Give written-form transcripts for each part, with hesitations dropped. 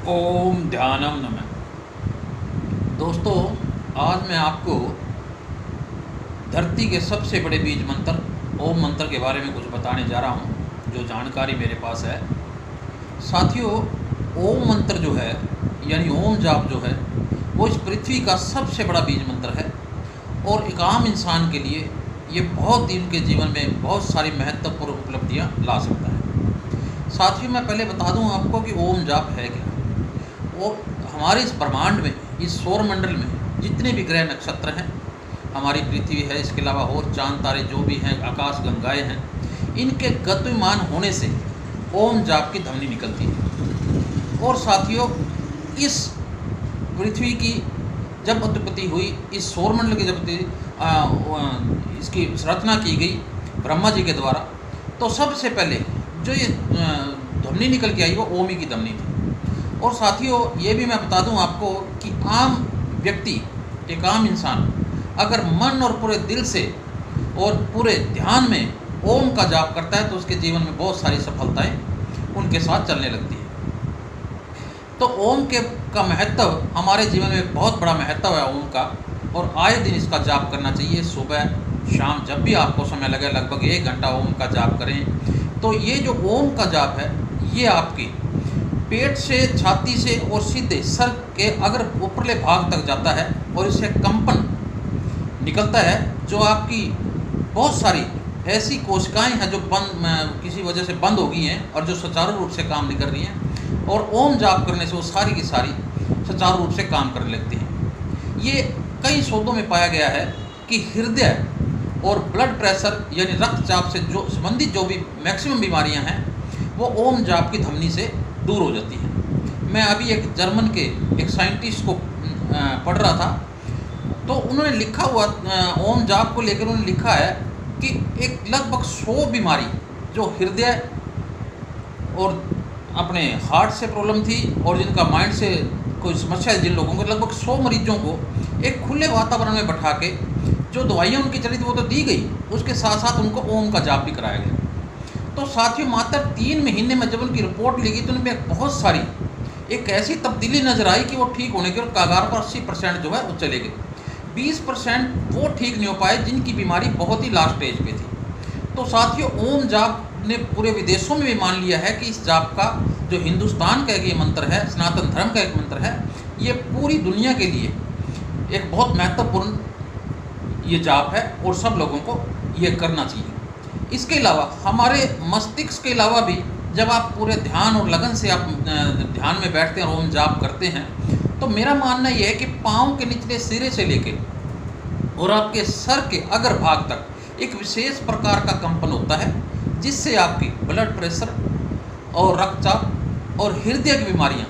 ओम ध्यानम नमः। दोस्तों, आज मैं आपको धरती के सबसे बड़े बीज मंत्र ओम मंत्र के बारे में कुछ बताने जा रहा हूँ, जो जानकारी मेरे पास है। साथियों, ओम मंत्र जो है यानी ओम जाप जो है वो इस पृथ्वी का सबसे बड़ा बीज मंत्र है और एक आम इंसान के लिए ये बहुत ही उनके जीवन में बहुत सारी महत्वपूर्ण उपलब्धियाँ ला सकता है। साथियों, मैं पहले बता दूँ आपको कि ओम जाप है क्या। वो हमारे इस ब्रह्मांड में, इस सौर मंडल में जितने भी ग्रह नक्षत्र हैं, हमारी पृथ्वी है, इसके अलावा और चांद तारे जो भी हैं, आकाश गंगाएँ हैं, इनके गतिमान होने से ओम जाप की ध्वनि निकलती है। और साथियों, इस पृथ्वी की जब उत्पत्ति हुई, इस सौर मंडल की जब इसकी रचना की गई ब्रह्मा जी के द्वारा, तो सबसे पहले जो ये ध्वनि निकल के आई वो ओम ही की ध्वनि थी। और साथियों, ये भी मैं बता दूं आपको कि आम व्यक्ति, एक आम इंसान अगर मन और पूरे दिल से और पूरे ध्यान में ओम का जाप करता है तो उसके जीवन में बहुत सारी सफलताएं उनके साथ चलने लगती है। तो ओम का महत्व हमारे जीवन में बहुत बड़ा महत्व है ओम का, और आए दिन इसका जाप करना चाहिए। सुबह शाम जब भी आपको समय लगे, लगभग 1 घंटा ओम का जाप करें। तो ये जो ओम का जाप है ये आपकी पेट से, छाती से और सीधे सर के अगर ऊपरले भाग तक जाता है और इससे कंपन निकलता है, जो आपकी बहुत सारी ऐसी कोशिकाएं हैं जो किसी वजह से बंद हो गई हैं और जो सुचारू रूप से काम नहीं कर रही हैं, और ओम जाप करने से वो सारी की सारी सुचारू रूप से काम करने लगती हैं। ये कई शोधों में पाया गया है कि हृदय और ब्लड प्रेशर यानी रक्तचाप से जो संबंधित जो भी मैक्सिमम बीमारियां हैं वो ओम जाप की ध्वनि से दूर हो जाती है। मैं अभी एक जर्मन के एक साइंटिस्ट को पढ़ रहा था, तो उन्होंने लिखा हुआ ओम जाप को लेकर उन्होंने लिखा है कि एक लगभग 100 बीमारी जो हृदय और अपने हार्ट से प्रॉब्लम थी और जिनका माइंड से कोई समस्या है, जिन लोगों को, लगभग 100 मरीजों को एक खुले वातावरण में बैठा के जो दवाइयाँ उनकी चली थी वो तो दी गई, उसके साथ साथ उनको ओम का जाप भी कराया गया। तो साथियों, मात्र 3 महीने में जब उनकी रिपोर्ट ली गई तो उनमें बहुत सारी एक ऐसी तब्दीली नजर आई कि वो ठीक होने के कगार पर 80% जो है वो चले गए। 20% वो ठीक नहीं हो पाए जिनकी बीमारी बहुत ही लास्ट स्टेज पे थी। तो साथियों, ओम जाप ने पूरे विदेशों में भी मान लिया है कि इस जाप का जो हिंदुस्तान का ये मंत्र है, सनातन धर्म का एक मंत्र है, ये पूरी दुनिया के लिए एक बहुत महत्वपूर्ण ये जाप है और सब लोगों को ये करना चाहिए। इसके अलावा हमारे मस्तिष्क के अलावा भी जब आप पूरे ध्यान और लगन से आप ध्यान में बैठते हैं और ओम जाप करते हैं, तो मेरा मानना यह है कि पाँव के निचले सिरे से लेके और आपके सर के अग्र भाग तक एक विशेष प्रकार का कंपन होता है, जिससे आपकी ब्लड प्रेशर और रक्तचाप और हृदय की बीमारियाँ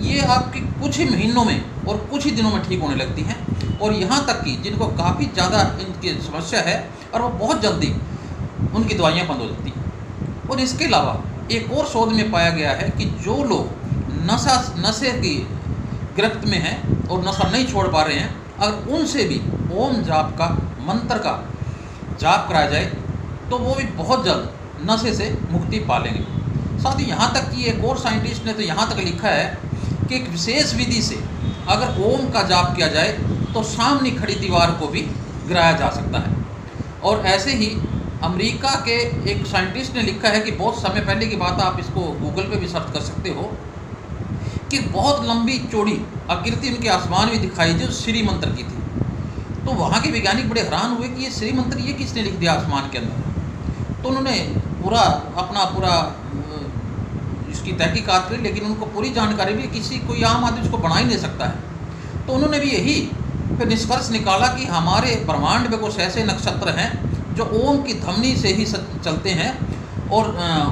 ये आपकी कुछ ही महीनों में और कुछ ही दिनों में ठीक होने लगती हैं। और यहाँ तक कि जिनको काफ़ी ज़्यादा इनकी समस्या है और वो बहुत जल्दी उनकी दवाइयाँ बंद हो जाती हैं। और इसके अलावा एक और शोध में पाया गया है कि जो लोग नशे की गिरफ्त में हैं और नशा नहीं छोड़ पा रहे हैं, अगर उनसे भी ओम जाप का मंत्र का जाप कराया जाए तो वो भी बहुत जल्द नशे से मुक्ति पा लेंगे। साथ ही यहाँ तक कि एक और साइंटिस्ट ने तो यहाँ तक लिखा है कि एक विशेष विधि से अगर ओम का जाप किया जाए तो सामने खड़ी दीवार को भी गिराया जा सकता है। और ऐसे ही अमेरिका के एक साइंटिस्ट ने लिखा है कि बहुत समय पहले की बात, आप इसको गूगल पे भी सर्च कर सकते हो, कि बहुत लंबी चौड़ी आकृति उनके आसमान में दिखाई जो श्री मंत्र की थी। तो वहाँ के वैज्ञानिक बड़े हैरान हुए कि ये श्री मंत्र ये किसने लिख दिया आसमान के अंदर। तो उन्होंने पूरा इसकी तहकीकात करी, लेकिन उनको पूरी जानकारी भी कोई आम आदमी उसको बना ही नहीं सकता है। तो उन्होंने भी यही फिर निष्कर्ष निकाला कि हमारे ब्रह्मांड में कुछ ऐसे नक्षत्र हैं जो ओम की ध्वनि से ही चलते हैं, और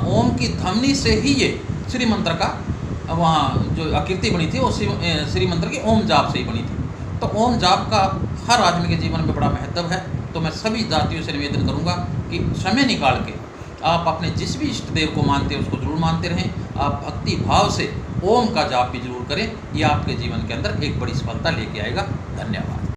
ओम की ध्वनि से ही ये श्री मंत्र का वहाँ जो आकृति बनी थी वो श्री मंत्र की ओम जाप से ही बनी थी। तो ओम जाप का हर आदमी के जीवन में बड़ा महत्व है। तो मैं सभी जातियों से निवेदन करूँगा कि समय निकाल के आप अपने जिस भी इष्ट देव को मानते हैं उसको जरूर मानते रहें। आप भक्ति भाव से ओम का जाप भी जरूर करें, यह आपके जीवन के अंदर एक बड़ी सफलता लेके आएगा। धन्यवाद।